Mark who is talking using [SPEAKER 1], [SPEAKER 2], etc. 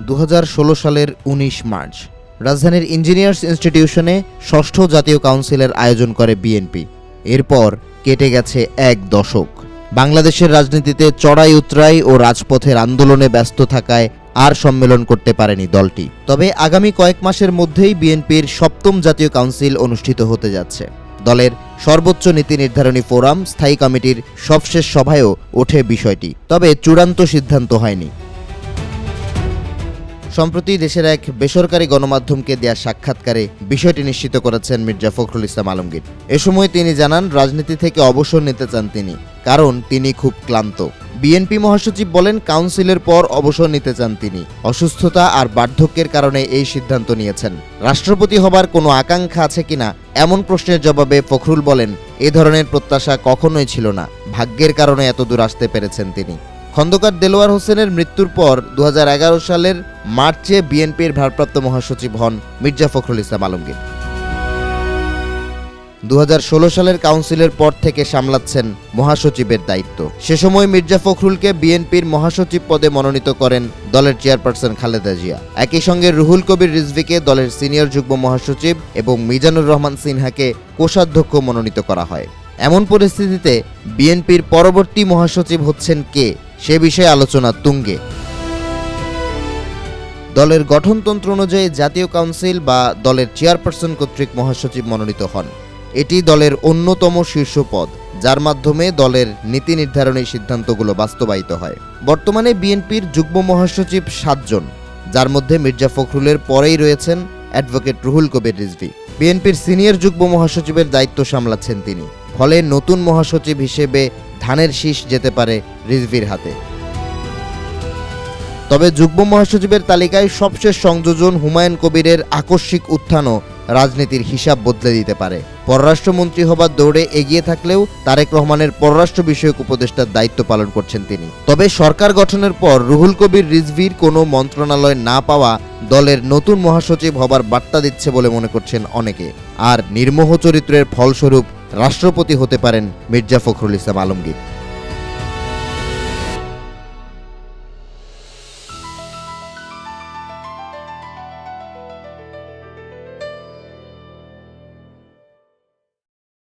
[SPEAKER 1] 2016 সালের 19 মার্চ রাজধানীর ইঞ্জিনিয়ার্স ইনস্টিটিউশনে ষষ্ঠ জাতীয় কাউন্সিলের আয়োজন করে বিএনপি। এরপর কেটে গেছে এক দশক। বাংলাদেশের রাজনীতিতে চড়াই উতরাই ও রাজপথের আন্দোলনে ব্যস্ত থাকায় আর সম্মেলন করতে পারেনি দলটি। তবে আগামী কয়েক মাসের মধ্যেই বিএনপির সপ্তম জাতীয় কাউন্সিল অনুষ্ঠিত হতে যাচ্ছে। দলের সর্বোচ্চ নীতি নির্ধারণী ফোরাম স্থায়ী কমিটির সবশেষ সভায়ও ওঠে বিষয়টি, তবে চূড়ান্ত সিদ্ধান্ত হয়নি। সম্প্রতি দেশের এক বেসরকারি গণমাধ্যমকে দেয়া সাক্ষাৎকারে বিষয়টি নিশ্চিত করেছেন মির্জা ফখরুল ইসলাম আলমগীর। এ সময় তিনি জানান, রাজনীতি থেকে অবসর নিতে চান তিনি, কারণ তিনি খুব ক্লান্ত। বিএনপি মহাসচিব বলেন, কাউন্সিলের পর অবসর নিতে চান তিনি। অসুস্থতা আর বার্ধক্যের কারণে এই সিদ্ধান্ত নিয়েছেন। রাষ্ট্রপতি হবার কোনো আকাঙ্ক্ষা আছে কিনা এমন প্রশ্নের জবাবে ফখরুল বলেন, এ ধরনের প্রত্যাশা কখনোই ছিল না, ভাগ্যের কারণে এতদূর আসতে পেরেছেন তিনি। খন্দকার দেলোয়ার হোসেনের মৃত্যুর পর 2011 সালের মার্চে বিএনপির ভারপ্রাপ্ত মহাসচিব হন মির্জা ফখরুল ইসলাম আলমগীর। 2016 সালের কাউন্সিলের পর থেকে সামলাচ্ছেন মহাসচিবের দায়িত্ব। সে সময় মির্জা ফখরুলকে বিএনপির মহাসচিব পদে মনোনীত করেন দলের চেয়ারপারসন খালেদা জিয়া। একই সঙ্গে রুহুল কবির রিজভীকে দলের সিনিয়র যুগ্ম মহাসচিব এবং মিজানুর রহমান সিনহাকে কোষাধ্যক্ষ মনোনীত করা হয়। এমন পরিস্থিতিতে বিএনপির পরবর্তী মহাসচিব হচ্ছেন কে, সে বিষয়ে আলোচনা তুঙ্গে। দলের গঠনতন্ত্র অনুযায়ী জাতীয় কাউন্সিল বা দলের চেয়ারপারসন কর্তৃক মহাসচিব মনোনীত হন। এটি দলের অন্যতম শীর্ষ পদ, যার মাধ্যমে দলের নীতি নির্ধারণী সিদ্ধান্তগুলো বাস্তবায়িত হয়। বর্তমানে বিএনপির যুগ্ম মহাসচিব 7 জন, যার মধ্যে মির্জা ফখরুলের পরেই রয়েছেন অ্যাডভোকেট রুহুল কবির রিজভী। বিএনপির সিনিয়র যুগ্ম মহাসচিবের দায়িত্ব সামলাচ্ছেন তিনি। ফলে নতুন মহাসচিব হিসেবে ধানের শীষ যেতে পারে রিজভীর হাতে। তবে যুগ্ম মহাসচিবের তালিকায় সবশেষ সংযোজন হুমায়ুন কবিরের আকস্মিক উত্থানও রাজনীতির হিসাব বদলে দিতে পারে। পররাষ্ট্রমন্ত্রী হবার দৌড়ে এগিয়ে থাকলেও তারেক রহমানের পররাষ্ট্র বিষয়ক উপদেষ্টার দায়িত্ব পালন করছেন তিনি। তবে সরকার গঠনের পর রুহুল কবির রিজভীর কোনো মন্ত্রণালয় না পাওয়া দলের নতুন মহাসচিব হবার বার্তা দিচ্ছে বলে মনে করছেন অনেকে। আর নির্মোহ চরিত্রের ফলস্বরূপ রাষ্ট্রপতি হতে পারেন মির্জা ফখরুল ইসলাম আলমগীর।